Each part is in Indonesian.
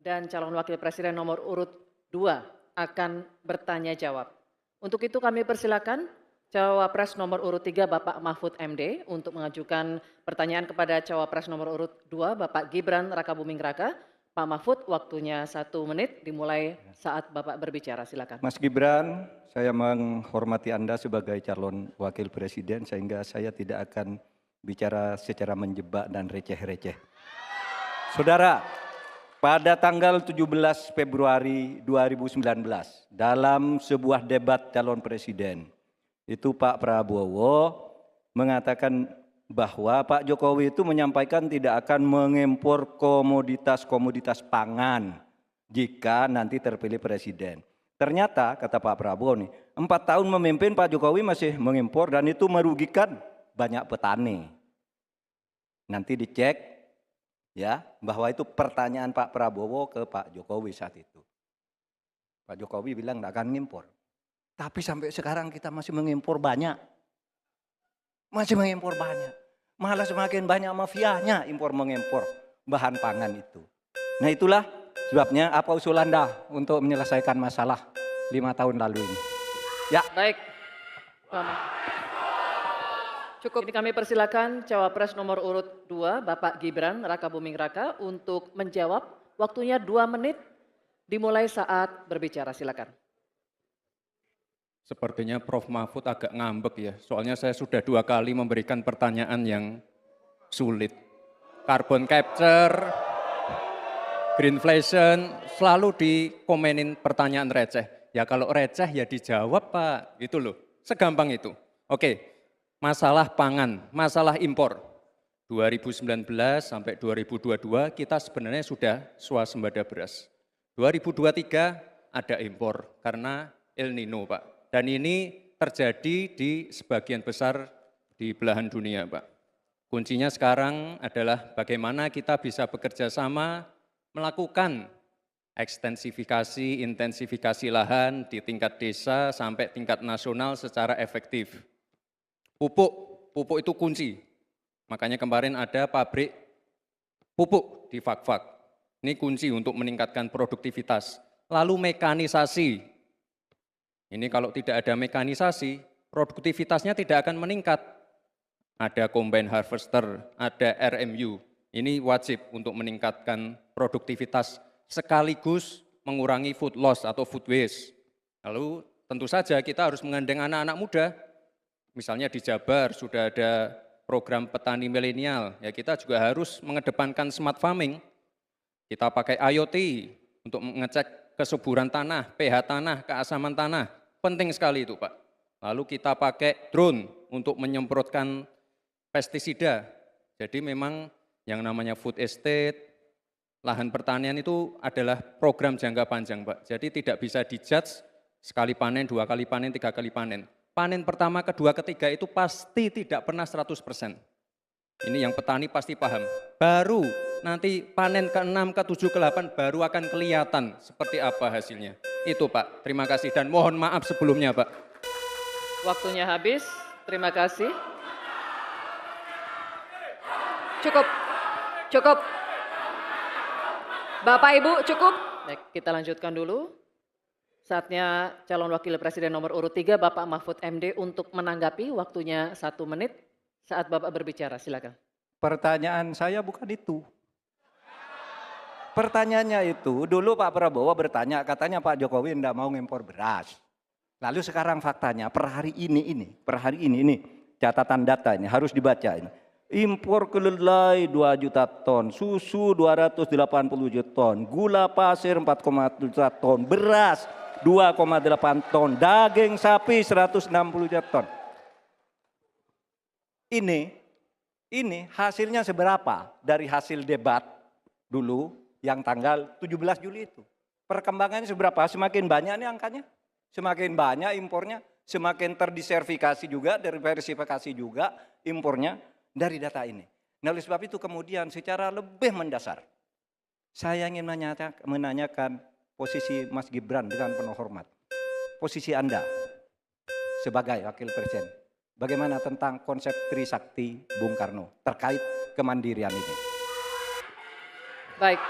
dan calon wakil presiden nomor urut 2 akan bertanya jawab. Untuk itu kami persilakan Cawapres nomor urut 3 Bapak Mahfud MD untuk mengajukan pertanyaan kepada Cawapres nomor urut 2 Bapak Gibran Rakabuming Raka. Pak Mahfud, waktunya 1 menit dimulai saat Bapak berbicara. Silakan. Mas Gibran, saya menghormati Anda sebagai calon wakil presiden sehingga saya tidak akan bicara secara menjebak dan receh-receh. Saudara, pada tanggal 17 Februari 2019 dalam sebuah debat calon presiden, itu Pak Prabowo mengatakan bahwa Pak Jokowi itu menyampaikan tidak akan mengimpor komoditas-komoditas pangan jika nanti terpilih presiden. Ternyata kata Pak Prabowo nih, 4 tahun memimpin Pak Jokowi masih mengimpor dan itu merugikan banyak petani. Nanti dicek ya bahwa itu pertanyaan Pak Prabowo ke Pak Jokowi saat itu. Pak Jokowi bilang tidak akan mengimpor. Tapi sampai sekarang kita masih mengimpor banyak. Masih mengimpor banyak. Malah semakin banyak mafianya impor-mengimpor bahan pangan itu. Nah itulah sebabnya apa usul Anda untuk menyelesaikan masalah 5 tahun lalu ini. Ya. Baik. Cukup. Ini kami persilakan Cawapres nomor urut 2 Bapak Gibran Rakabuming Raka untuk menjawab. Waktunya 2 menit dimulai saat berbicara. Silakan. Sepertinya Prof. Mahfud agak ngambek ya, soalnya saya sudah 2 kali memberikan pertanyaan yang sulit. Carbon capture, greenflation, selalu dikomenin pertanyaan receh. Ya kalau receh ya dijawab Pak, gitu loh, segampang itu. Oke, masalah pangan, masalah impor. 2019 sampai 2022 kita sebenarnya sudah swasembada beras. 2023 ada impor karena El Nino Pak. Dan ini terjadi di sebagian besar di belahan dunia, Pak. Kuncinya sekarang adalah bagaimana kita bisa bekerja sama melakukan ekstensifikasi, intensifikasi lahan di tingkat desa sampai tingkat nasional secara efektif. Pupuk itu kunci. Makanya kemarin ada pabrik pupuk di Fak-Fak. Ini kunci untuk meningkatkan produktivitas. Lalu mekanisasi. Ini kalau tidak ada mekanisasi, produktivitasnya tidak akan meningkat. Ada combine harvester, ada RMU. Ini wajib untuk meningkatkan produktivitas sekaligus mengurangi food loss atau food waste. Lalu tentu saja kita harus menggandeng anak-anak muda. Misalnya di Jabar sudah ada program petani milenial. Ya kita juga harus mengedepankan smart farming. Kita pakai IoT untuk mengecek kesuburan tanah, pH tanah, keasaman tanah. Penting sekali itu Pak. Lalu kita pakai drone untuk menyemprotkan pestisida. Jadi memang yang namanya food estate, lahan pertanian itu adalah program jangka panjang Pak. Jadi tidak bisa dijudge sekali panen, 2 kali panen, 3 kali panen. Panen pertama, kedua, ketiga itu pasti tidak pernah 100%. Ini yang petani pasti paham. Baru nanti panen ke-6, ke-7, ke-8 baru akan kelihatan seperti apa hasilnya. Itu Pak, terima kasih dan mohon maaf sebelumnya Pak. Waktunya habis, terima kasih. Cukup. Bapak Ibu cukup. Baik, kita lanjutkan dulu. Saatnya calon wakil presiden nomor urut 3 Bapak Mahfud MD untuk menanggapi, waktunya 1 menit saat Bapak berbicara, silakan. Pertanyaan saya bukan itu. Pertanyaannya itu, dulu Pak Prabowo bertanya, katanya Pak Jokowi tidak mau ngimpor beras. Lalu sekarang faktanya, per hari ini, catatan data ini harus dibaca ini. Impor kedelai 2 juta ton, susu 280 juta ton, gula pasir 4,1 juta ton, beras 2,8 ton, daging sapi 160 juta ton. Ini hasilnya seberapa dari hasil debat dulu yang tanggal 17 Juli itu. Perkembangannya seberapa? Semakin banyak nih angkanya. Semakin banyak impornya, semakin terdiversifikasi juga, diversifikasi juga impornya dari data ini. Nah oleh sebab itu kemudian secara lebih mendasar, saya ingin menanyakan posisi Mas Gibran dengan penuh hormat. Posisi Anda sebagai wakil presiden, bagaimana tentang konsep Trisakti Bung Karno terkait kemandirian ini? Baik.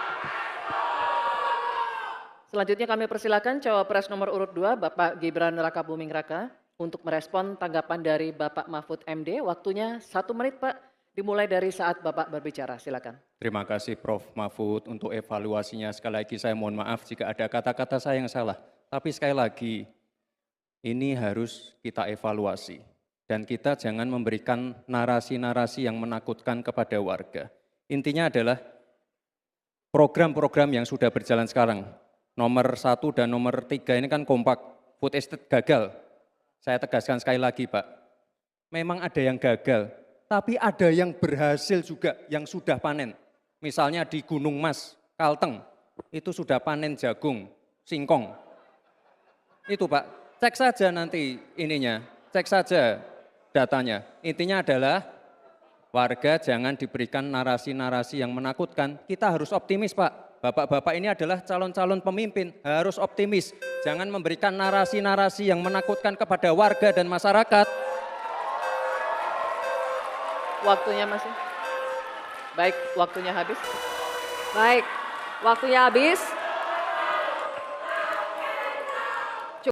Selanjutnya kami persilakan cawapres nomor urut 2 Bapak Gibran Rakabuming Raka untuk merespon tanggapan dari Bapak Mahfud MD. Waktunya 1 menit Pak, dimulai dari saat Bapak berbicara. Silakan. Terima kasih Prof. Mahfud untuk evaluasinya. Sekali lagi saya mohon maaf jika ada kata-kata saya yang salah. Tapi sekali lagi, ini harus kita evaluasi. Dan kita jangan memberikan narasi-narasi yang menakutkan kepada warga. Intinya adalah program-program yang sudah berjalan sekarang. Nomor 1 dan nomor 3 ini kan kompak, food estate gagal. Saya tegaskan sekali lagi Pak, memang ada yang gagal, tapi ada yang berhasil juga yang sudah panen. Misalnya di Gunung Mas, Kalteng, itu sudah panen jagung, singkong. Itu Pak, cek saja nanti ininya, cek saja datanya. Intinya adalah warga jangan diberikan narasi-narasi yang menakutkan. Kita harus optimis Pak. Bapak-bapak ini adalah calon-calon pemimpin, harus optimis. Jangan memberikan narasi-narasi yang menakutkan kepada warga dan masyarakat. Waktunya masih. Baik, waktunya habis. Baik, waktunya habis.